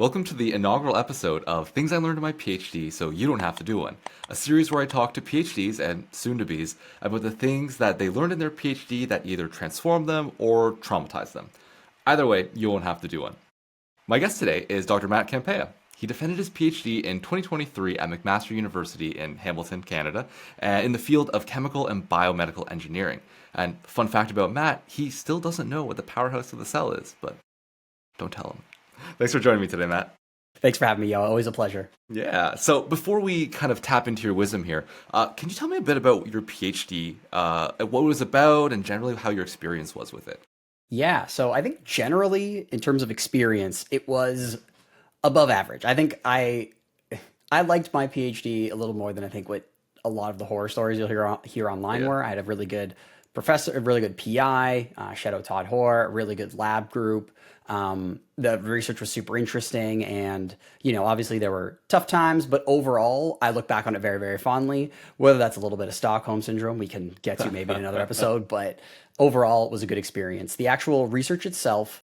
Welcome to the inaugural episode of Things I Learned in my PhD So You Don't Have to Do One, a series where I talk to PhDs and soon-to-bes about the things that they learned in their PhD that either transformed them or traumatized them. Either way, you won't have to do one. My guest today is Dr. Matt Campea. He defended his PhD in 2023 at McMaster University in Hamilton, Canada, in the field of chemical and biomedical engineering. And fun fact about Matt, he still doesn't know what the powerhouse of the cell is, but don't tell him. Thanks for joining me today, Matt. Thanks for having me, yo. Always a pleasure. Yeah. So before we kind of tap into your wisdom here, can you tell me a bit about your PhD, what it was about, and generally how your experience was with it? Yeah, so I think generally, in terms of experience, it was above average. I think I liked my PhD a little more than I think what a lot of the horror stories you'll hear online were. I had a really good professor, a really good PI, shout out Todd Hoare, a really good lab group. The research was super interesting, and obviously there were tough times, but overall I look back on it very, very fondly. Whether that's a little bit of Stockholm syndrome, we can get to maybe in another episode, but overall it was a good experience. The actual research itself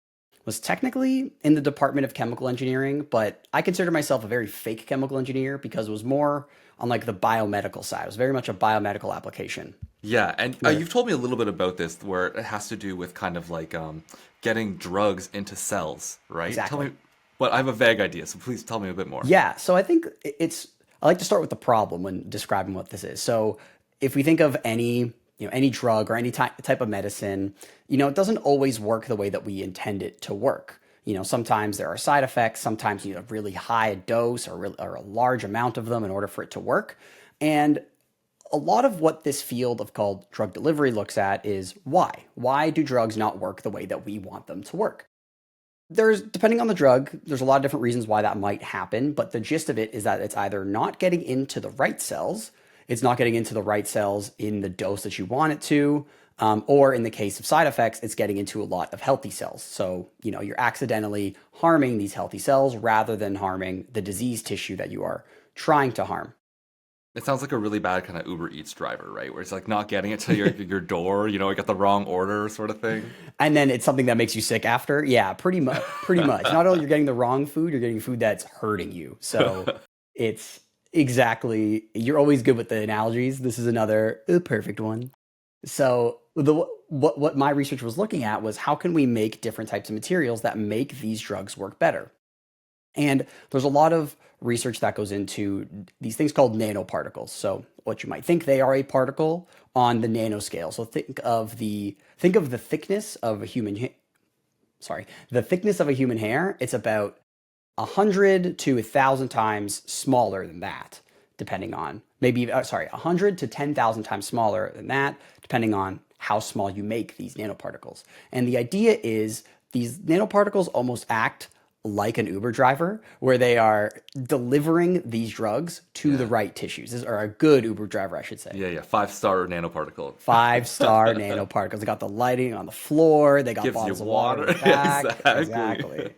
was technically in the Department of Chemical Engineering, but I consider myself a very fake chemical engineer because it was more on like the biomedical side. It was very much a biomedical application. Yeah, and you've told me a little bit about this, where it has to do with kind of like getting drugs into cells, right? Exactly. Tell me, but I have a vague idea, so please tell me a bit more. Yeah, so I think I like to start with the problem when describing what this is. So if we think of any drug or any type of medicine, it doesn't always work the way that we intend it to work. Sometimes there are side effects. Sometimes you need a really high dose or a large amount of them in order for it to work. And a lot of what this field of called drug delivery looks at is why. Why do drugs not work the way that we want them to work? Depending on the drug, there's a lot of different reasons why that might happen, but the gist of it is that it's either not getting into the right cells, it's not getting into the right cells in the dose that you want it to, or in the case of side effects, it's getting into a lot of healthy cells. So, you're accidentally harming these healthy cells rather than harming the disease tissue that you are trying to harm. It sounds like a really bad kind of Uber Eats driver, right? Where it's like not getting it to your door, you got the wrong order sort of thing. And then it's something that makes you sick after. Yeah, pretty much. Pretty much. Not only you're getting the wrong food, you're getting food that's hurting you. So it's exactly, you're always good with the analogies. This is another perfect one. So what my research was looking at was how can we make different types of materials that make these drugs work better? And there's a lot of research that goes into these things called nanoparticles. So what you might think they are a particle on the nanoscale. So think of the thickness of a the thickness of a human hair. It's about 100 to 1,000 times smaller than that, depending on 100 to 10,000 times smaller than that, depending on how small you make these nanoparticles. And the idea is these nanoparticles almost act like an Uber driver, where they are delivering these drugs to the right tissues. Or a good Uber driver, I should say. Yeah. 5-star nanoparticle. 5-star nanoparticles. They got the lighting on the floor. They got Gives bottles you of water in the back.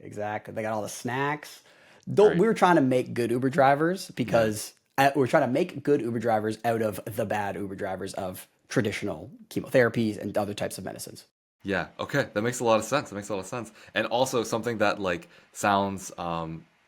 Exactly. They got all the snacks. Right. We were trying to make good Uber drivers because we're trying to make good Uber drivers out of the bad Uber drivers of traditional chemotherapies and other types of medicines. Yeah, okay. That makes a lot of sense. And also something that like sounds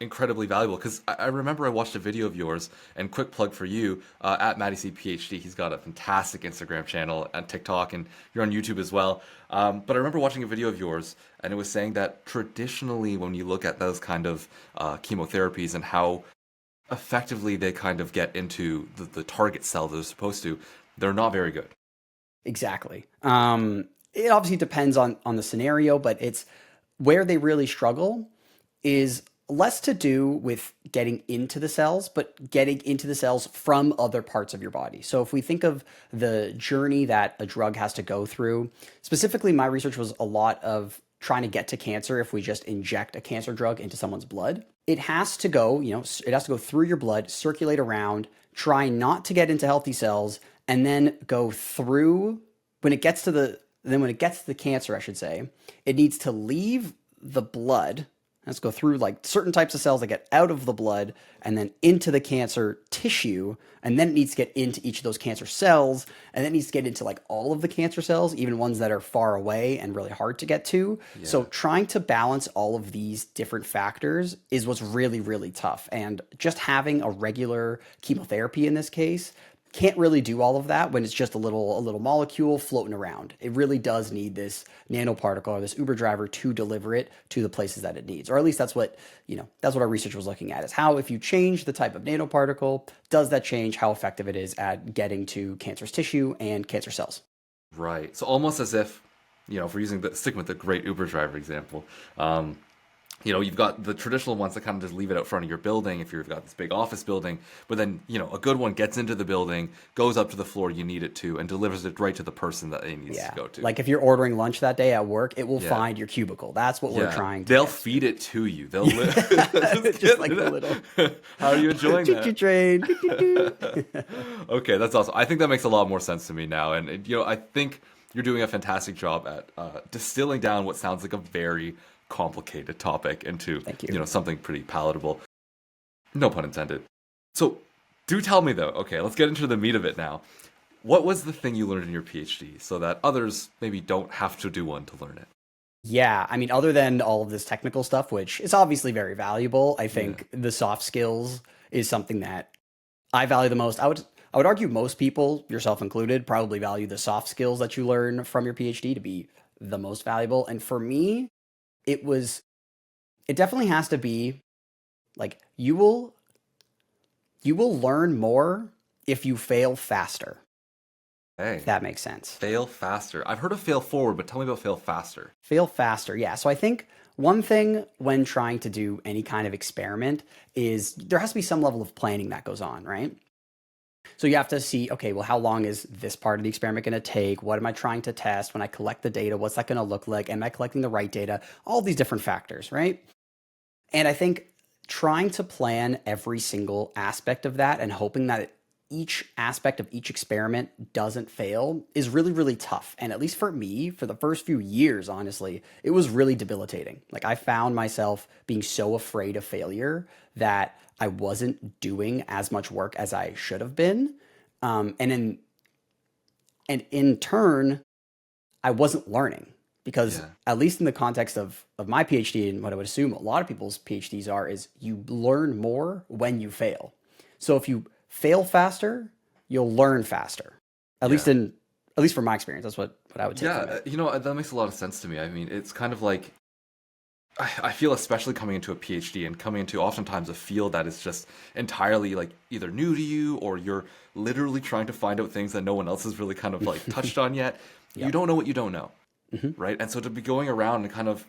incredibly valuable because I remember I watched a video of yours, and quick plug for you, at Matty C PhD. He's got a fantastic Instagram channel and TikTok, and you're on YouTube as well. But I remember watching a video of yours, and it was saying that traditionally when you look at those kind of chemotherapies and how effectively they kind of get into the target cell they're supposed to, they're not very good. Exactly. It obviously depends on the scenario, but it's where they really struggle is less to do with getting into the cells, but getting into the cells from other parts of your body. So if we think of the journey that a drug has to go through, specifically my research was a lot of trying to get to cancer. If we just inject a cancer drug into someone's blood, it has to go, it has to go through your blood, circulate around, try not to get into healthy cells, and then go through when it gets to the cancer, I should say, it needs to leave the blood It has to go through like certain types of cells that get out of the blood and then into the cancer tissue. And then it needs to get into each of those cancer cells. And then it needs to get into like all of the cancer cells, even ones that are far away and really hard to get to. So Yeah. trying to balance all of these different factors is what's really, really tough. And just having a regular chemotherapy in this case can't really do all of that when it's just a little molecule floating around. It really does need this nanoparticle or this Uber driver to deliver it to the places that it needs. Or at least that's what our research was looking at, is how, if you change the type of nanoparticle, does that change how effective it is at getting to cancerous tissue and cancer cells? Right. So almost as if, if we're sticking with the great Uber driver example, you've got the traditional ones that kind of just leave it out front of your building if you've got this big office building, but then, a good one gets into the building, goes up to the floor you need it to, and delivers it right to the person that it needs Yeah. to go to. Like if you're ordering lunch that day at work, it will Yeah. find your cubicle. That's what we're Yeah. trying to They'll get. feed it to you. They'll just Just like the little How are you enjoying choo-choo that? train. Okay, that's awesome. I think that makes a lot more sense to me now. And, I think you're doing a fantastic job at distilling down what sounds like a very complicated topic into, Thank you. something pretty palatable. No pun intended. So, do tell me though. Okay, let's get into the meat of it now. What was the thing you learned in your PhD so that others maybe don't have to do one to learn it? Yeah, I mean, other than all of this technical stuff, which is obviously very valuable, I Yeah. think the soft skills is something that I value the most. I would argue most people, yourself included, probably value the soft skills that you learn from your PhD to be the most valuable. And for me, it definitely has to be like you will learn more if you fail faster, Hey, if that makes sense. fail faster. I've heard of fail forward, but tell me about fail faster. Fail faster. Yeah. So I think one thing when trying to do any kind of experiment is there has to be some level of planning that goes on, right? So you have to see, okay, well, how long is this part of the experiment going to take? What am I trying to test? When I collect the data, what's that going to look like? Am I collecting the right data? All these different factors, right? And I think trying to plan every single aspect of that and hoping that each aspect of each experiment doesn't fail is really, really tough. And at least for me, for the first few years, honestly, it was really debilitating. Like I found myself being so afraid of failure that I wasn't doing as much work as I should have been. And in turn, I wasn't learning because Yeah. at least in the context of my PhD and what I would assume a lot of people's PhDs are is you learn more when you fail. So if you fail faster, you'll learn faster. At least Yeah. at least from my experience, that's what I would take Yeah, from it. that makes a lot of sense to me. I mean, it's kind of like I feel, especially coming into a PhD and coming into oftentimes a field that is just entirely like either new to you or you're literally trying to find out things that no one else has really kind of like touched on yet. You Yep. don't know what you don't know, Hmm. right? And so to be going around and kind of,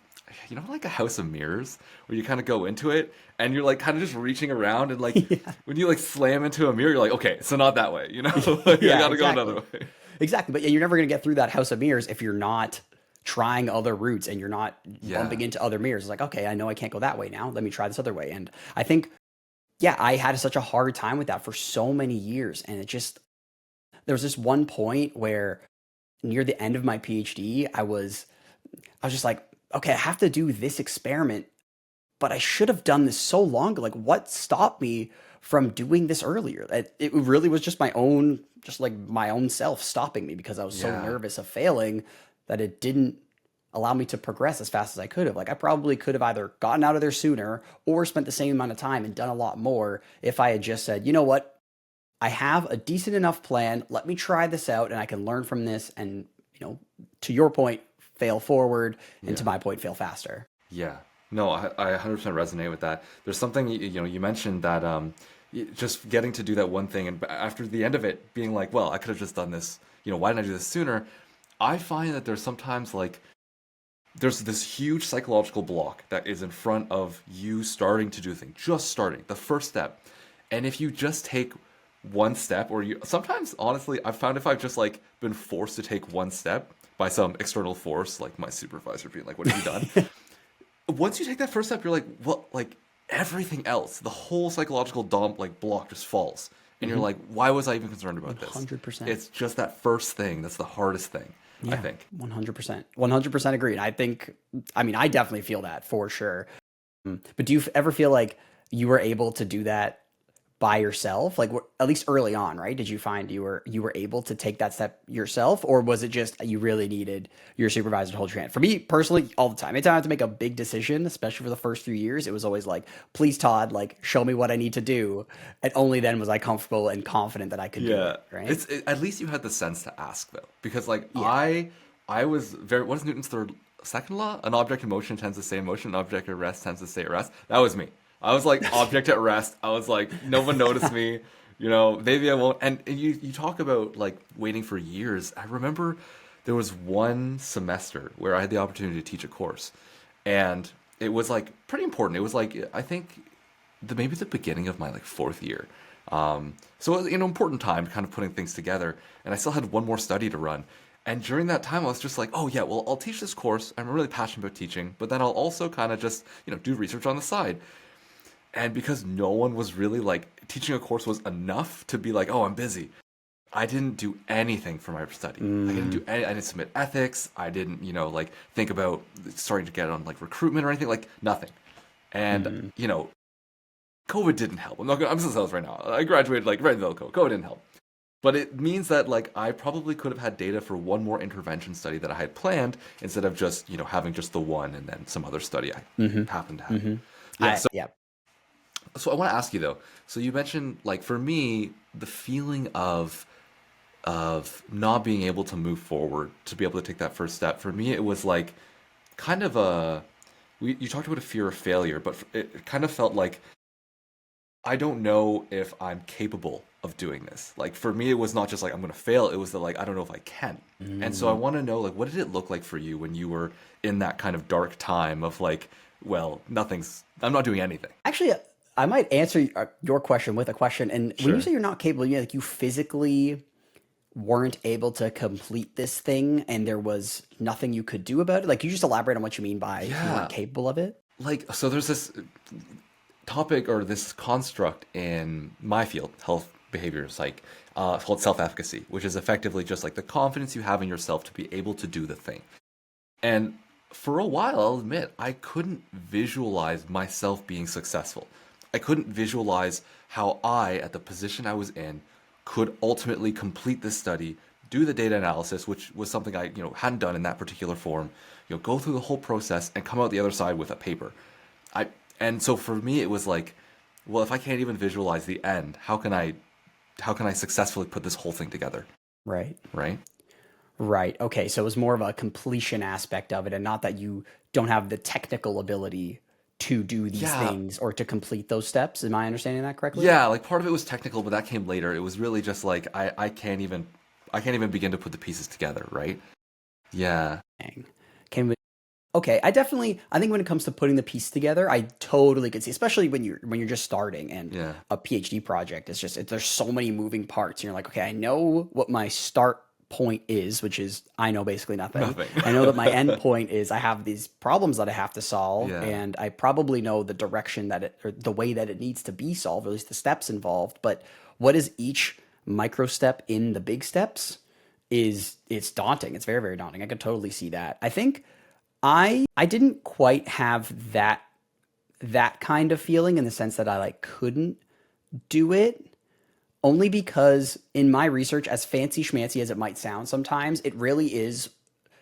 like a house of mirrors where you kind of go into it and you're like kind of just reaching around and like Yeah. when you like slam into a mirror, you're like, okay, so not that way, like I Yeah, gotta go another exactly. way. Exactly. But yeah, you're never going to get through that house of mirrors if you're not trying other routes and you're not Yeah, bumping into other mirrors. It's like, okay, I know I can't go that way now. Let me try this other way. And I think, yeah, I had such a hard time with that for so many years. And there was this one point where near the end of my PhD, I was just like, okay, I have to do this experiment, but I should have done this so long ago. Like, what stopped me from doing this earlier? It really was just my own self stopping me because I was so yeah, nervous of failing that it didn't allow me to progress as fast as I could have. Like, I probably could have either gotten out of there sooner or spent the same amount of time and done a lot more if I had just said, you know what? I have a decent enough plan. Let me try this out and I can learn from this. And, to your point, fail forward. And to yeah. my point, fail faster. Yeah. No, I 100% resonate with that. There's something you mentioned that just getting to do that one thing and after the end of it being like, well, I could have just done this. Why didn't I do this sooner? I find that there's sometimes like there's this huge psychological block that is in front of you starting to do the thing, just starting, the first step. And if you just take one step, or you sometimes, honestly, I've found if I've just like been forced to take one step by some external force, like my supervisor being like, what have you done? Once you take that first step, you're like, well, like everything else, the whole psychological block just falls. And you're Hmm. like, why was I even concerned about this? 100%. It's just that first thing that's the hardest thing, I Yeah, think. 100%. 100% agreed. I think, I mean, I definitely feel that for sure. But do you ever feel like you were able to do that by yourself? Like at least early on, right? Did you find you were able to take that step yourself, or was it just you really needed your supervisor to hold your hand? For me personally, all the time, anytime I have to make a big decision, especially for the first few years, it was always like, "Please, Todd, like show me what I need to do," and only then was I comfortable and confident that I could do Yeah, it. Right? at least you had the sense to ask though, because like Yeah. I was very, what is Newton's second law? An object in motion tends to stay in motion, an object at rest tends to stay at rest. That was me. I was like object at rest. I was like no one noticed me, maybe I won't. And you talk about like waiting for years. I remember there was one semester where I had the opportunity to teach a course, and it was like pretty important. It was like I think maybe the beginning of my like fourth year. So it was an important time kind of putting things together, and I still had one more study to run. And during that time, I was just like, oh yeah, well I'll teach this course. I'm really passionate about teaching, but then I'll also kind of just do research on the side. And because no one was really like teaching a course was enough to be like, oh, I'm busy. I didn't do anything for my study. I didn't Mm, do any, I didn't submit ethics. I didn't, like think about starting to get on like recruitment or anything, like nothing. And, mhm. COVID didn't help. I'm just telling right now. I graduated like right in the middle of COVID. COVID didn't help. But it means that like I probably could have had data for one more intervention study that I had planned instead of just, having just the one and then some other study I Mhm. happened to have. Mhm. Yeah, so Yeah. so I want to ask you though. So you mentioned like for me, the feeling of not being able to move forward, to be able to take that first step. For me, it was like kind of you talked about a fear of failure, but it kind of felt like I don't know if I'm capable of doing this. Like for me, it was not just like I'm going to fail. It was the like I don't know if I can. And so I Mm. want to know like what did it look like for you when you were in that kind of dark time of like, well, I'm not doing anything. Actually, I might answer your question with a question. And when you Sure. say you're not capable, like you physically weren't able to complete this thing and there was nothing you could do about it. Like, you just elaborate on what you mean by you weren't Yeah. capable of it? Like so there's this topic or this construct in my field, health behavior psych, called self-efficacy, which is effectively just like the confidence you have in yourself to be able to do the thing. And for a while, I'll admit, I couldn't visualize myself being successful. I couldn't visualize how I, at the position I was in, could ultimately complete this study, do the data analysis, which was something I, hadn't done in that particular form, go through the whole process and come out the other side with a paper. I and so for me it was like, well, if I can't even visualize the end, how can I successfully put this whole thing together, Right. right? Right. Okay. So it was more of a completion aspect of it and not that you don't have the technical ability to do these Yeah, things or to complete those steps. Am I understanding that correctly? yeah, like part of it was technical, but that came later. It was really just like I can't even begin to put the pieces together, right? Yeah. Dang. Can we, okay, I think when it comes to putting the piece together, I totally could see, especially when you're just starting and Yeah. a PhD project is just there's so many moving parts. And you're like, okay, I know what my start point is, which is I know basically nothing. Nothing. I know that my end point is I have these problems that I have to solve, Yeah. and I probably know the direction that it or the way that it needs to be solved, or at least the steps involved. But what is each micro step in the big steps is it's daunting. It's very, very daunting. I could totally see that. I think I didn't quite have that kind of feeling in the sense that I like couldn't do it only because in my research, as fancy schmancy as it might sound sometimes, it really is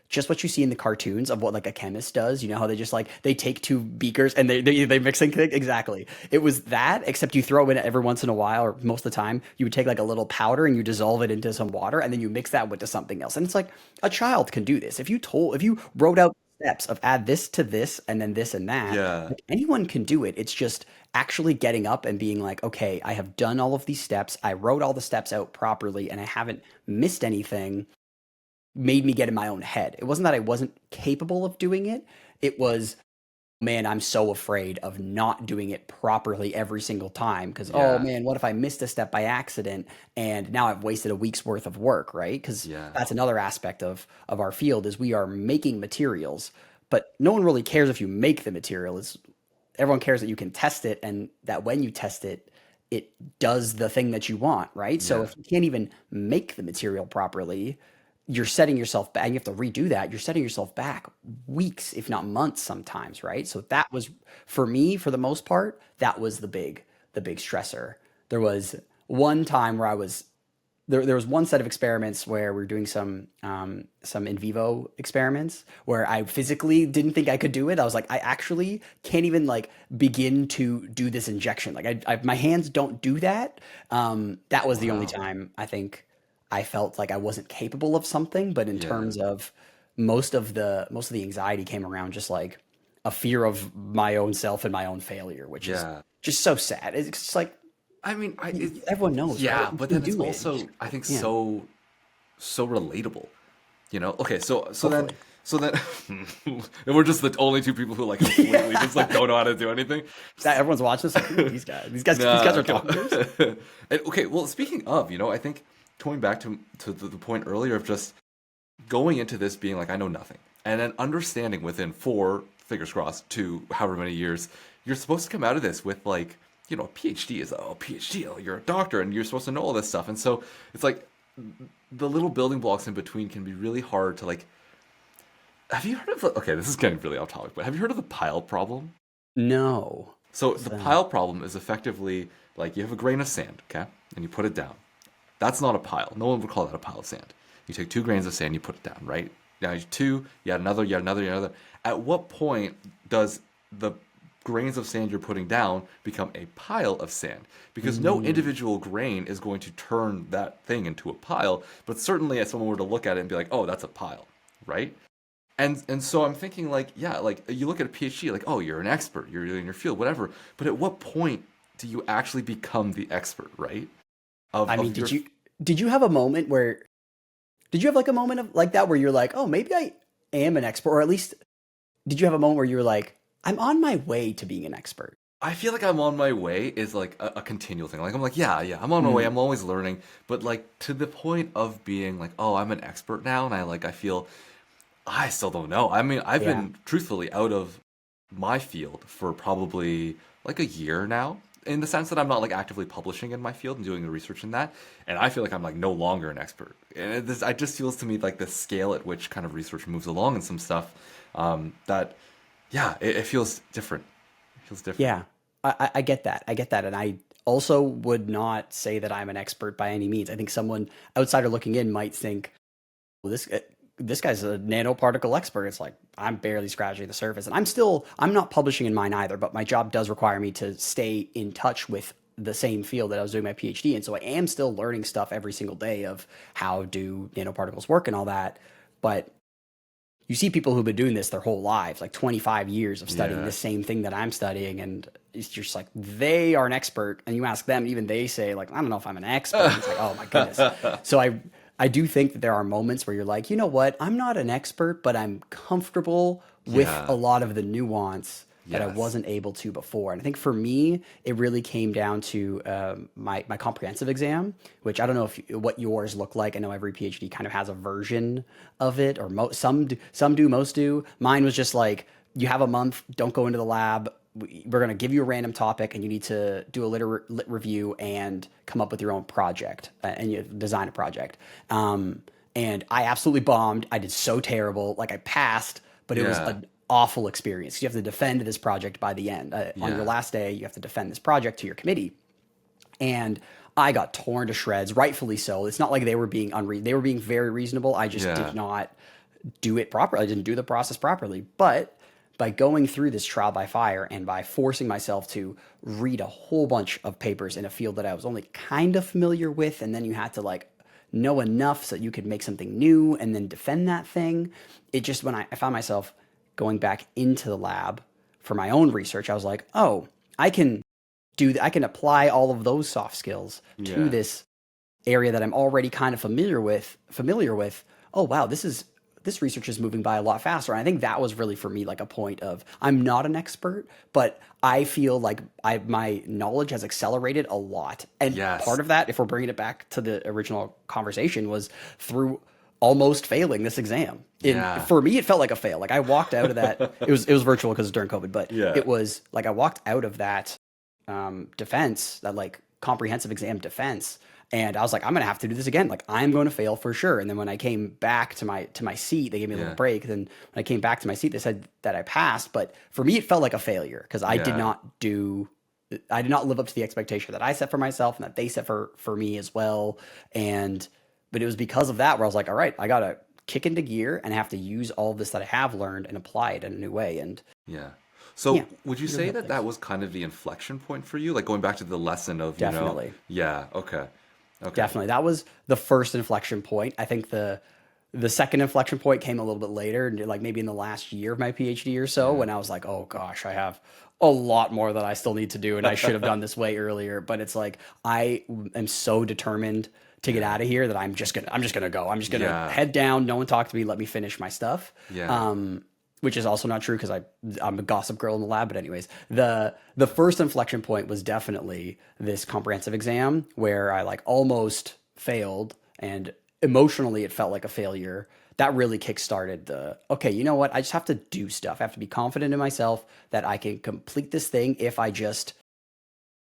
just what you see in the cartoons of what like a chemist does. You know how they just like they take two beakers and they mix things exactly. It was that, except you throw in every once in a while, or most of the time, you would take like a little powder and you dissolve it into some water, and then you mix that into something else. And it's like a child can do this. If you wrote out steps of add this to this and then this and that, Yeah. like anyone can do it. It's just actually getting up and being like, okay, I have done all of these steps. I wrote all the steps out properly and I haven't missed anything made me get in my own head. It wasn't that I wasn't capable of doing it. It was, man, I'm so afraid of not doing it properly every single time because, oh Yeah. man, what if I missed a step by accident and now I've wasted a week's worth of work, right? Because Yeah. that's another aspect of our field is we are making materials, but no one really cares if you make the material. It's everyone cares that you can test it and that when you test it, it does the thing that you want, right? So Yeah. if you can't even make the material properly, you're setting yourself back, and you have to redo that. You're setting yourself back weeks, if not months sometimes, right? So that was, for me, for the most part, that was the big stressor. There was one time where I was there was one set of experiments where we were doing some in vivo experiments where I physically didn't think I could do it. I was like, I actually can't even like begin to do this injection. Like my hands don't do that. That was the only Wow. time I think I felt like I wasn't capable of something. But in Yeah. terms of most of the anxiety came around just like a fear of my own self and my own failure, which is Yeah. just so sad. It's just like I mean, everyone knows, right? yeah, You but can then it's do it. also, I think, Yeah, so relatable. You know? Okay, hopefully. so then and we're just the only two people who like completely just like don't know how to do anything. That everyone's watching this like, who are these guys? These guys Nah, are come doctors. on. And, okay, well, speaking of, I think going back to the point earlier of just going into this being like I know nothing, and then understanding within four, fingers crossed, to however many years, you're supposed to come out of this with like a PhD is a PhD, oh, you're a doctor, and you're supposed to know all this stuff, and so it's like the little building blocks in between can be really hard to like. Have you heard of okay? This is getting really off topic, but have you heard of the pile problem? No. So What's the that? pile problem is effectively like you have a grain of sand, okay, and you put it down. That's not a pile. No one would call that a pile of sand. You take 2 grains of sand, you put it down, right? Now you two, you add another, you add another, you add another. At what point does the grains of sand you're putting down become a pile of sand? Because no Mm, individual grain is going to turn that thing into a pile, but certainly if someone were to look at it and be like, oh, that's a pile, right? And so I'm thinking like, yeah, like you look at a PhD, like, oh, you're an expert, you're in your field, whatever. But at what point do you actually become the expert, right? I mean, Of your did you have a moment where did you have like a moment of like that where you're like, oh, maybe I am an expert, or at least did you have a moment where you were like, I'm on my way to being an expert? I feel like I'm on my way is like a continual thing. Like I'm like, yeah, I'm on my way. Mm, I'm always learning, but like to the point of being like, oh, I'm an expert now, and I feel I still don't know. I mean, I've yeah. been truthfully out of my field for probably like a year now, in the sense that I'm not like actively publishing in my field and doing the research in that, and I feel like I'm like no longer an expert. And it just feels to me like the scale at which kind of research moves along and some stuff that yeah, it feels different. It feels different. Yeah, I get that. I get that. And I also would not say that I'm an expert by any means. I think someone outsider looking in might think, well, this guy's a nanoparticle expert. It's like I'm barely scratching the surface, and I'm not publishing in mine either. But my job does require me to stay in touch with the same field that I was doing my PhD in. So I am still learning stuff every single day of how do nanoparticles work and all that. But you see people who've been doing this their whole lives, like 25 years of studying the Yeah. same thing that I'm studying, and it's just like they are an expert, and you ask them, even they say like, I don't know if I'm an expert. And it's like, oh my goodness. So I do think that there are moments where you're like, you know what, I'm not an expert, but I'm comfortable with a Yeah. lot of the nuance that I Yes. wasn't able to before. And I think for me, it really came down to my comprehensive exam, which I don't know if what yours look like. I know every PhD kind of has a version of it, or some do, most do. Mine was just like you have a month, don't go into the lab. We're going to give you a random topic, and you need to do a lit review and come up with your own project, and you design a project. And I absolutely bombed. I did so terrible. Like I passed, but it was Yeah. an awful experience. You have to defend this project by the end. On your Yeah. last day, you have to defend this project to your committee. And I got torn to shreds, rightfully so. It's not like they were being very reasonable. I just did Yeah. not do it properly. I didn't do the process properly. But by going through this trial by fire and by forcing myself to read a whole bunch of papers in a field that I was only kind of familiar with, and then you had to like know enough so that you could make something new and then defend that thing. It just, when I found myself going back into the lab for my own research, I was like, oh, I can I can apply all of those soft skills to Yeah. this area that I'm already kind of familiar with. Oh wow, this research is moving by a lot faster. And I think that was really for me like a point of I'm not an expert, but I feel like my knowledge has accelerated a lot. And Yes. part of that, if we're bringing it back to the original conversation, was through almost failing this exam. In Yeah. For me, it felt like a fail. Like I walked out of that. It was virtual because it's during COVID, but Yeah. it was like I walked out of that defense, that like comprehensive exam defense, And I was like, I'm gonna have to do this again. Like I'm going to fail for sure. And then when I came back to my seat, they gave me a little Yeah. break. Then when I came back to my seat, they said that I passed. But for me, it felt like a failure because Yeah. I did not live up to the expectation that I set for myself and that they set for me as well. And but it was because of that where I was like, all right, I gotta kick into gear and have to use all of this that I have learned and apply it in a new way. And Yeah. yeah, So would you it really say helped that that things. was kind of the inflection point for you? Like going back to the lesson of, Definitely. yeah, okay. Okay. Definitely. That was the first inflection point. I think the second inflection point came a little bit later, like maybe in the last year of my PhD or so, Yeah. when I was like, oh gosh, I have a lot more that I still need to do and I should have done this way earlier. But it's like I am so determined to get Yeah. out of here that I'm just gonna go. I'm just gonna Yeah. head down, no one talk to me, let me finish my stuff. Yeah. Which is also not true because I'm a gossip girl in the lab. But anyways, the first inflection point was definitely this comprehensive exam where I like almost failed and emotionally it felt like a failure. That really kickstarted the okay, you know what? I just have to do stuff. I have to be confident in myself that I can complete this thing if I just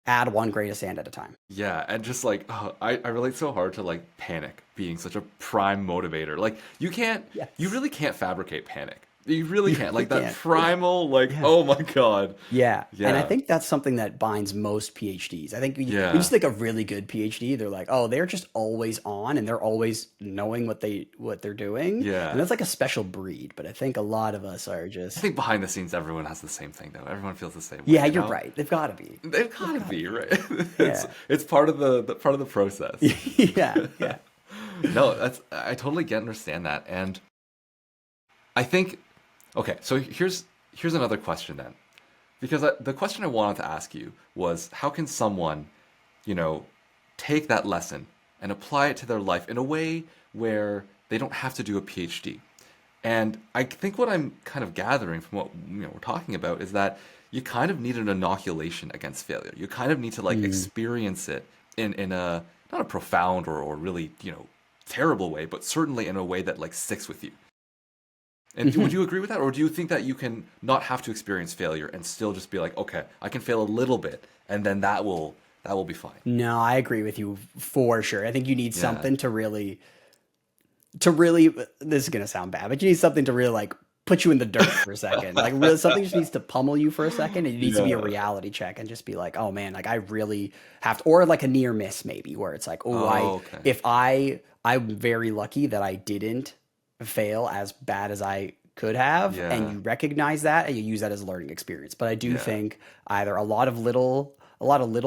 add one grain of sand at a time. Yeah, and just like I relate so hard to like panic being such a prime motivator. Like you Yes. really can't fabricate panic. You really You can't. really Like that can't. primal, like, Yeah. oh my God. Yeah, and I Yeah. think that's something that binds most PhDs. I think when you Yeah. just think of really good PhD, they're like, oh, they're just always on and they're always knowing what they're doing, and Yeah. that's like a special breed. But I think a lot of us are I just, think behind the scenes everyone has the same thing though. Everyone feels the same way, yeah, you you're know? right. They've got to be. They've They've gotta got to be, be. right? It's Yeah, it's part of the part of the process. yeah, yeah. No, that's I totally get and understand that. And I think okay, so here's another question then. Because the question I wanted to ask you was how can someone, you know, take that lesson and apply it to their life in a way where they don't have to do a PhD? And I think what I'm kind of gathering from what we're talking about is that you kind of need an inoculation against failure. You kind of need to like Mm. experience it in a not a profound or really, terrible way, but certainly in a way that like sticks with you. And would Mhm. you agree with that, or do you think that you can not have to experience failure and still just be like, okay, I can fail a little bit, and then that will be fine? No, I agree with you for sure. I think you need Yeah, something to really this is gonna sound bad, but you need something to really like put you in the dirt for a second. Like really something just needs to pummel you for a second. And it needs to be a yeah. reality check and just be like, oh man, like I really have to or like a near miss maybe where it's like, oh Oh, okay. if I'm very lucky that I didn't fail as bad as I could have, and Yeah, you recognize that and you use that as a learning experience. But I do yeah, think either a lot of little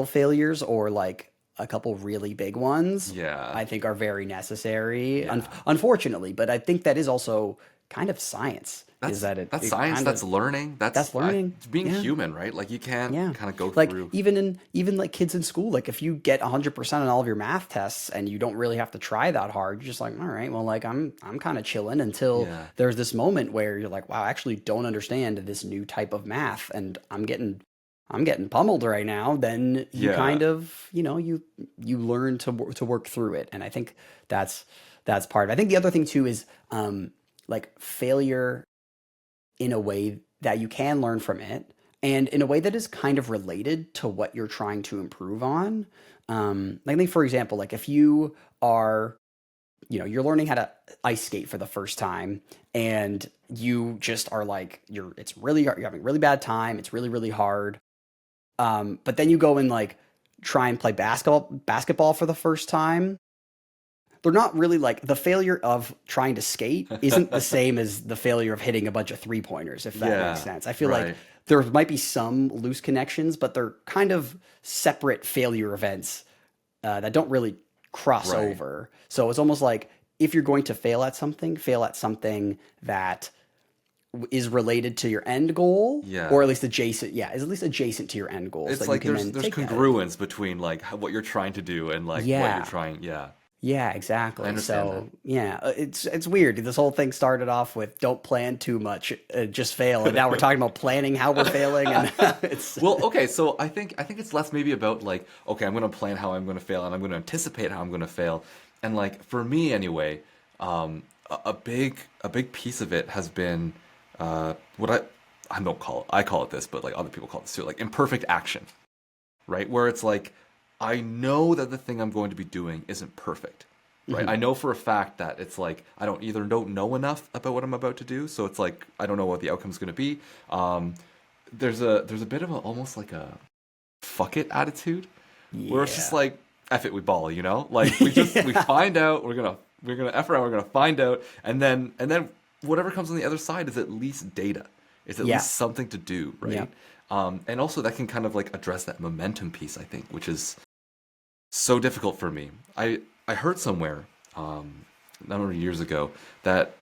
failures or like a couple really big ones yeah, I think are very necessary, yeah. unfortunately. But I think that is also kind of science, is That's that it, that's it science. kind That's of learning. that's learning. It's being Yeah. human, right? Like you can't Yeah. kind of go Like through. even like kids in school, like if you get 100% on all of your math tests and you don't really have to try that hard, you're just like, all right, well, like I'm kind of chilling until Yeah, there's this moment where you're like, wow, I actually don't understand this new type of math and I'm getting pummeled right now. Then you yeah. kind of, you learn to work through it. And I think that's that's part of it. I think the other thing too is like failure in a way that you can learn from it and in a way that is kind of related to what you're trying to improve on. Like, I think, for example, like if you are, you're learning how to ice skate for the first time and you just are like, you're having a really bad time. It's really, really hard. But then you go and like try and play basketball for the first time. They're not really like the failure of trying to skate isn't the same as the failure of hitting a bunch of three pointers, if that makes Yeah, sense. I feel like right, there might be some loose connections, but they're kind of separate failure events that don't really cross right. over. So it's almost like if you're going to fail at something that is related to your end goal, or at Yeah. least adjacent. Yeah, is at least adjacent to your end goal, so It's that you like can there's then there's take that and congruence between like what you're trying to do and like what you're yeah. trying. Yeah, Yeah, I exactly. understand that. So yeah, it's weird. This whole thing started off with don't plan too much, just fail, and now we're talking about planning how we're failing, and it's Well, okay, so I think it's less maybe about like, okay, I'm gonna plan how I'm gonna fail and I'm gonna anticipate how I'm gonna fail. And like for me anyway, a big piece of it has been what I don't call it, I call it this, but like other people call it this too, like imperfect action, right? Where it's like I know that the thing I'm going to be doing isn't perfect, right? Hmm. I know for a fact that it's like I don't know enough about what I'm about to do, so it's like I don't know what the outcome's going to be. Um, there's a bit of a almost like a fuck it attitude where it's just Yeah. like F it, we ball, you know? Like we Yeah. find out, we're gonna effort out, we're gonna find out, and then whatever comes on the other side is at least data. It's at Yeah. least something to do, Yeah. right? And also that can kind of like address that momentum piece, I think, which is so difficult for me. I heard somewhere a number of years ago that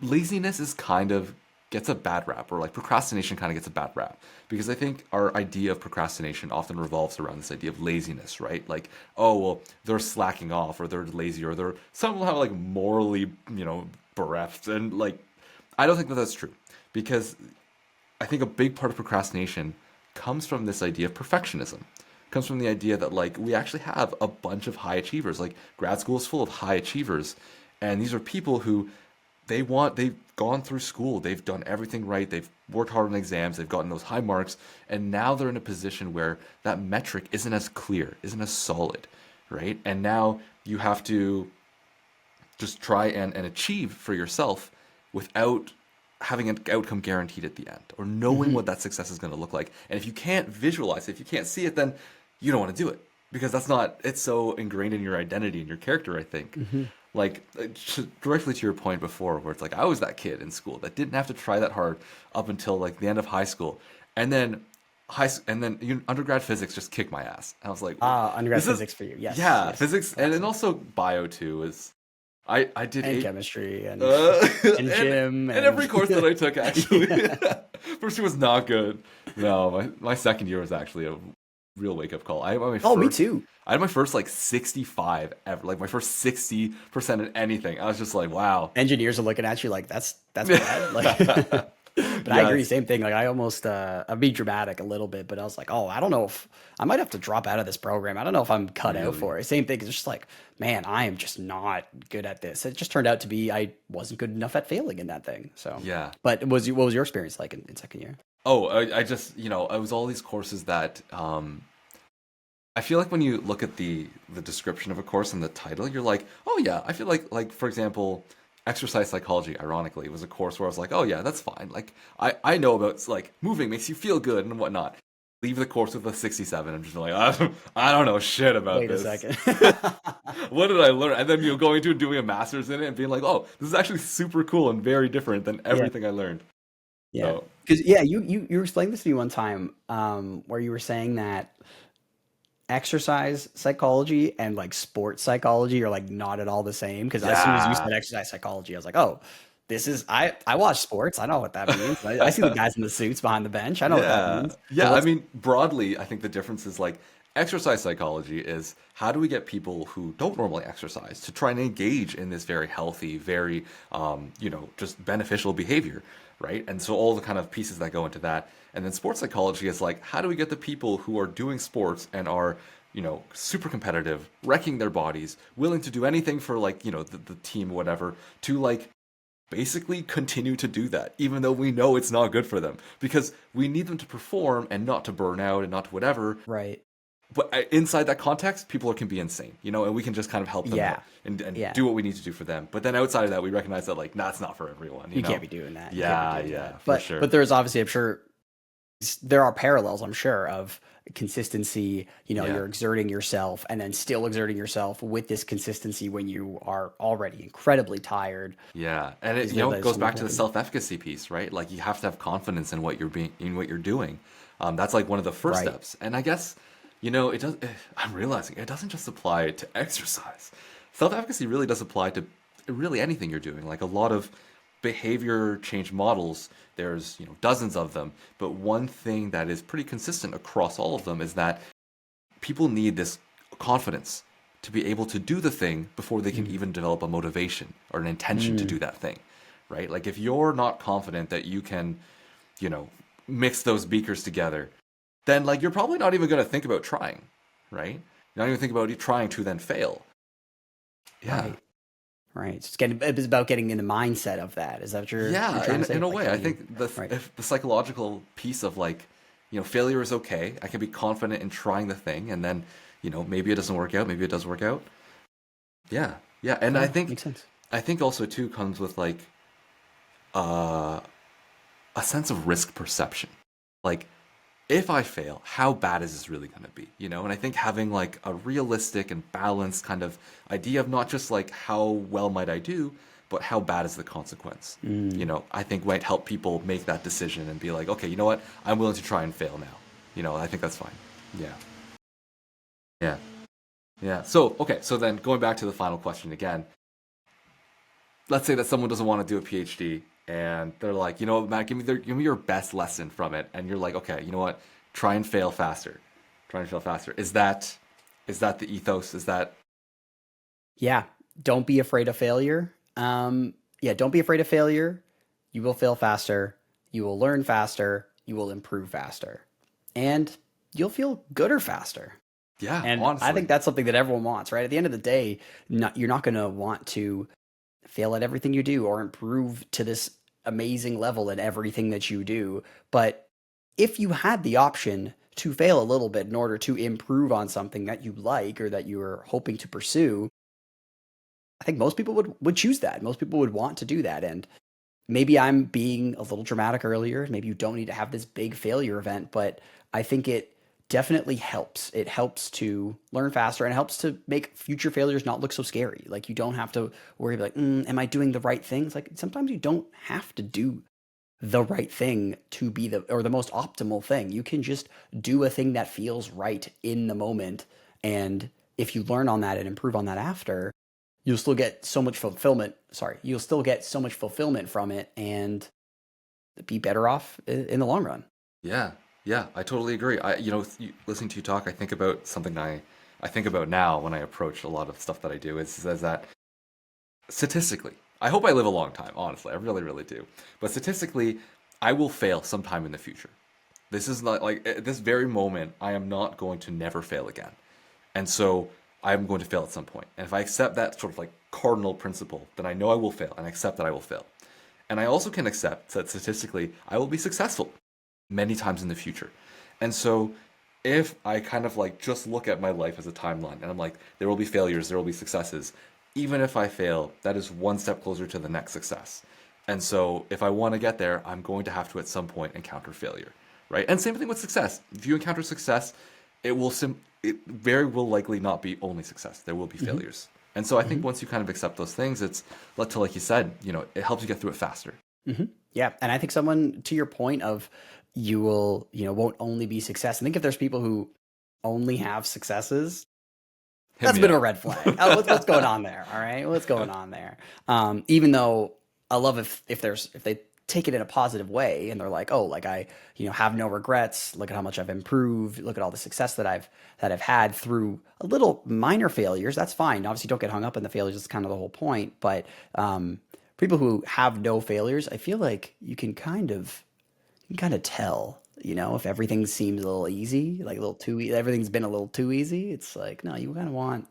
laziness is kind of gets a bad rap, or like procrastination kind of gets a bad rap, because I think our idea of procrastination often revolves around this idea of laziness, right? Like, oh well, they're slacking off, or they're lazy, or they're somehow like morally, bereft, and like I don't think that that's true, because I think a big part of procrastination comes from this idea of perfectionism. Comes from the idea that like we actually have a bunch of high achievers. Like grad school is full of high achievers, and these are people who they've gone through school, they've done everything right, they've worked hard on exams, they've gotten those high marks, and now they're in a position where that metric isn't as clear, isn't as solid, right? And now you have to just try and achieve for yourself without having an outcome guaranteed at the end, or knowing Hmm. what that success is going to look like. And if you can't visualize it, if you can't see it, then you don't want to do it, because that's not, it's so ingrained in your identity and your character, I think. Hmm. Like directly to your point before, where it's like I was that kid in school that didn't have to try that hard up until like the end of high school, and then undergrad physics just kicked my ass. I was like, Ah, undergrad this is, physics for you. Yes. yeah, Yes. physics, and then Awesome. also bio too is I did And eight chemistry and uh, and and gym and every and course that I took actually. yeah. First year was not good. No, my second year was actually a real wake up call. Oh, me too. I had my first like 65 ever, like my first 60% in anything. I was just like, wow. Engineers are looking at you like that's bad. Like, but I agree, Yes. same thing. Like I almost I'd be dramatic a little bit, but I was like, oh, I don't know if I might have to drop out of this program. I don't know if I'm cut out Really? for it. Same thing. It's just like, man, I am just not good at this. It just turned out to be I wasn't good enough at failing in that thing. So, Yeah. but what was your experience like in second year? Oh, I just, it was all these courses that I feel like when you look at the description of a course and the title, you're like, oh yeah, I feel like for example, exercise psychology, ironically, was a course where I was like, oh yeah, that's fine. Like I know about like moving makes you feel good and whatnot. Leave the course with a 67. I'm just like, I don't know shit about Wait a this. second. What did I learn? And then going to doing a master's in it and being like, oh, this is actually super cool and very different than Yeah. everything I learned. Yeah. So Because yeah, you explained this to me one time, where you were saying that exercise psychology and like sports psychology are like not at all the same. Because as soon as you yeah. said exercise psychology, I was like, oh, this is I watch sports. I know what that means. I see the guys in the suits behind the bench. I know what that Yeah. means. So Yeah. I what's mean, broadly, I think the difference is like exercise psychology is how do we get people who don't normally exercise to try and engage in this very healthy, very, just beneficial behavior, right? And so all the kind of pieces that go into that. And then sports psychology is like, how do we get the people who are doing sports and are, super competitive, wrecking their bodies, willing to do anything for like, the team, whatever, to like basically continue to do that, even though we know it's not good for them, because we need them to perform and not to burn out and not to whatever. right? But inside that context, people can be insane, and we can just kind of help them out Yeah. and Yeah. do what we need to do for them. But then outside of that, we recognize that like, nah, it's not for everyone, You can't be doing that. You can't be Yeah, doing yeah, that. for But sure. there's obviously, I'm sure there are parallels, I'm sure, of consistency. Yeah. You're exerting yourself and then still exerting yourself with this consistency when you are already incredibly tired Yeah, and it is what goes is back to the important. self-efficacy piece, right? Like you have to have confidence in what you're doing. That's like one of the first Right. steps. And I guess, it does. I'm realizing it doesn't just apply to exercise. Self-efficacy really does apply to really anything you're doing. Like a lot of behavior change models, there's dozens of them, but one thing that is pretty consistent across all of them is that people need this confidence to be able to do the thing before they can Mm. even develop a motivation or an intention to Mm. do that thing, right? Like if you're not confident that you can, you know, mix those beakers together, then like you're probably not even going to think about trying, right? You're not even think about trying to then fail. Yeah. Right. Right. It's about getting in the mindset of that. Is that what you're Yeah, trying in to say? a Like way, I getting in. think the Right. if the psychological piece of like failure is okay. I can be confident in trying the thing, and then, maybe it doesn't work out, maybe it does work out. Yeah, yeah, and I Yeah, think makes sense. I think also too comes with like uh, a sense of risk perception. Like, if I fail, how bad is this really going to be? And I think having like a realistic and balanced kind of idea of not just like how well might I do, but how bad is the consequence. Mm. I think might help people make that decision and be like, okay, you know what? I'm willing to try and fail now. I think that's fine. Yeah. Yeah. Yeah. So, okay. So then going back to the final question again, let's say that someone doesn't want to do a PhD and they're like, Matt, give me your best lesson from it. And you're like, okay, you know what? Try and fail faster. Try and fail faster. Is that the ethos? Is that Yeah, don't be afraid of failure. Yeah, don't be afraid of failure. You will fail faster. You will learn faster. You will improve faster. And you'll feel gooder faster. yeah, And I honestly. think that's something that everyone wants, right? At the end of the day, you're not going to want to fail at everything you do or improve to this amazing level in everything that you do. But if you had the option to fail a little bit in order to improve on something that you like or that you are hoping to pursue, I think most people would choose that. Most people would want to do that. And maybe I'm being a little dramatic earlier. Maybe you don't need to have this big failure event, but I think it definitely helps. It helps to learn faster and helps to make future failures not look so scary. Like you don't have to worry like, am I doing the right things? Like sometimes you don't have to do the right thing to be the most optimal thing. You can just do a thing that feels right in the moment. And if you learn on that and improve on that after, you'll still get so much fulfillment. Sorry, you'll still get so much fulfillment from it and be better off in the long run. Yeah, yeah, I totally agree. Listening to you talk, I think about something I think about now when I approach a lot of stuff that I do is that statistically, I hope I live a long time, honestly. I really, really do. But statistically, I will fail sometime in the future. This is not like at this very moment, I am not going to never fail again. And so I'm going to fail at some point. And if I accept that sort of like cardinal principle, then I know I will fail and I accept that I will fail. And I also can accept that statistically, I will be successful many times in the future. And so if I kind of like just look at my life as a timeline and I'm like, there will be failures, there will be successes. Even if I fail, that is one step closer to the next success. And so if I want to get there, I'm going to have to at some point encounter failure, right? And same thing with success. If you encounter success, it very will likely not be only success. There will be Mm-hmm. failures. And so I think Mm-hmm. once you kind of accept those things, like you said, it helps you get through it faster. Mm-hmm. Yeah, and I think someone to your point of you will won't only be success. I think if there's people who only have successes, Hit that's a me bit of a up. red flag. What's going on there? All right, what's going on there? Even though I love if they take it in a positive way and they're like, oh, like I have no regrets. Look at how much I've improved. Look at all the success that I've had through a little minor failures. That's fine. Obviously, don't get hung up in the failures. That's kind of the whole point. But people who have no failures, I feel like you can kind of tell, if everything seems a little easy, like a little too, everything's been a little too easy. It's like, no, you kind of want,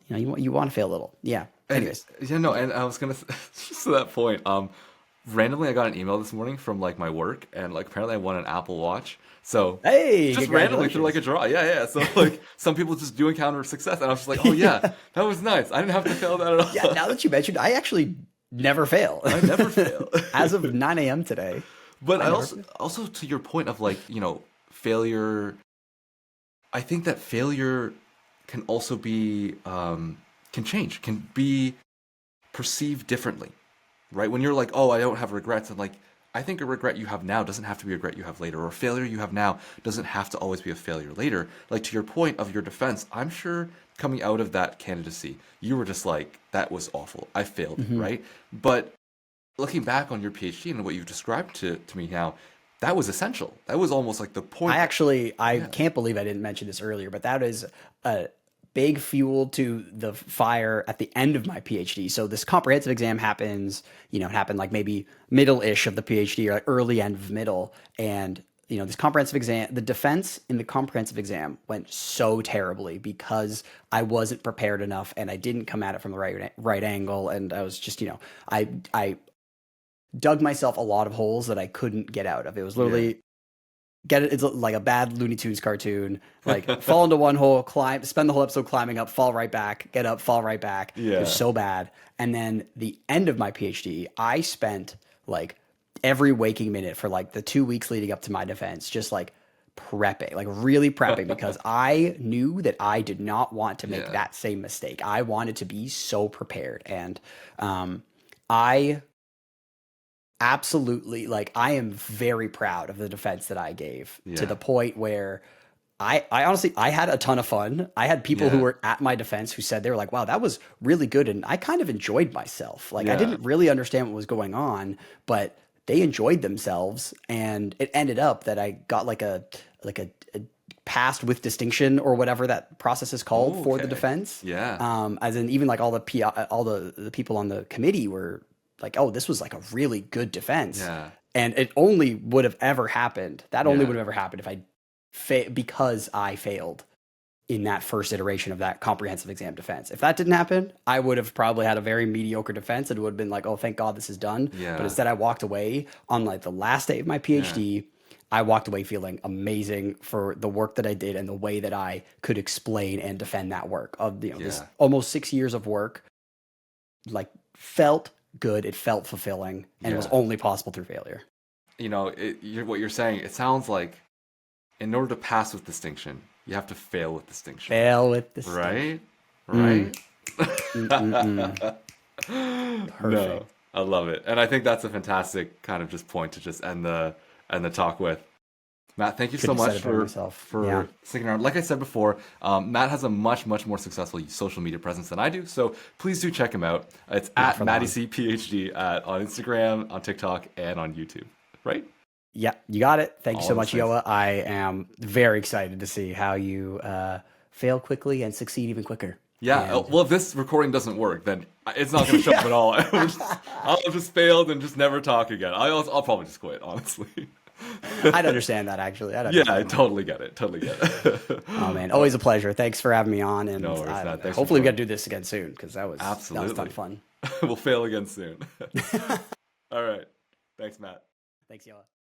you want to fail a little. Yeah. And Anyways. yeah, no, and I was gonna just to that point. Randomly I got an email this morning from like my work, and like apparently I won an Apple Watch. So Hey, just randomly through like a congratulations. draw. Yeah, yeah. So like some people just do encounter success, and I was just like, oh yeah, Yeah. that was nice. I didn't have to fail that at Yeah. all. Now that you mentioned, I actually never fail. I never fail. As of 9 a.m. today, But I I never also fail. also to your point of like, failure, I think that failure can also be can change, can be perceived differently, right? When you're like, oh, I don't have regrets, and like, I think a regret you have now doesn't have to be a regret you have later, or a failure you have now doesn't have to always be a failure later. Like, to your point of your defense, I'm sure coming out of that candidacy, you were just like, that was awful. I failed, Hmm. right? But looking back on your PhD and what you've described to me now, that was essential. That was almost like the point. I Yeah. can't believe I didn't mention this earlier, but that is a big fuel to the fire at the end of my PhD. So this comprehensive exam happens, it happened like maybe middle-ish of the PhD or like early end of middle. And, this comprehensive exam, the defense in the comprehensive exam went so terribly because I wasn't prepared enough and I didn't come at it from the right angle. And I was just, I dug myself a lot of holes that I couldn't get out of. It was Yeah. literally get it. It's like a bad Looney Tunes cartoon. Like fall into one hole, climb, spend the whole episode climbing up, fall right back, get up, fall right back. It was Yeah. so bad. And then the end of my PhD, I spent like every waking minute for like the 2 weeks leading up to my defense, just like prepping, like really prepping, because I knew that I did not want to make Yeah. that same mistake. I wanted to be so prepared. And I absolutely, like, I am very proud of the defense that I gave, to Yeah. the point where I honestly, I had a ton of fun. I had people who Yeah. were at my defense who said, they were like, wow, that was really good. And I kind of enjoyed myself. Like, I Yeah. didn't really understand what was going on, but they enjoyed themselves. And it ended up that I got like a passed with distinction, or whatever that process is called, Oh, for the okay. defense. Yeah. As in, even like all the all the people on the committee were like, oh, this was like a really good defense. Yeah. And it only would have ever happened. That only Yeah. would have ever happened if because I failed in that first iteration of that comprehensive exam defense. If that didn't happen, I would have probably had a very mediocre defense. It would have been like, oh, thank God this is done. But Yeah. instead, I walked away on like the last day of my Yeah. PhD. I walked away feeling amazing for the work that I did and the way that I could explain and defend that work of, this Yeah. almost 6 years of work. Like, felt good. It felt fulfilling, and it was Yeah. only possible through failure. What you're saying, it sounds like in order to pass with distinction, you have to fail with distinction. Fail with distinction. Right? Mm-mm-mm. No, Perfect. I love it. And I think that's a fantastic kind of just point to just end the talk with. Matt, thank you so Couldn't have much said it better myself. Yeah. for sticking around. Like I said before, Matt has a much, much more successful social media presence than I do, so please do check him out. It's Not at for Matty long. C PhD on Instagram, on TikTok, and on YouTube. Right? Yeah, you got it. Thank you All so those much, things. Yoa. I am very excited to see how you fail quickly and succeed even quicker. Yeah. And Well, if this recording doesn't work, then it's not going to show up at all. I'll have just failed and just never talk again. I'll probably just quit, honestly. I'd understand that, actually. I'd Yeah, I understand that. totally get it. Totally get it. Oh man, always a pleasure. Thanks for having me on, and No worries, Matt. Thanks for hopefully we got to joining. do this again soon, because that was a ton Absolutely. of fun. We'll fail again soon. All right. Thanks, Matt. Thanks, Yoa.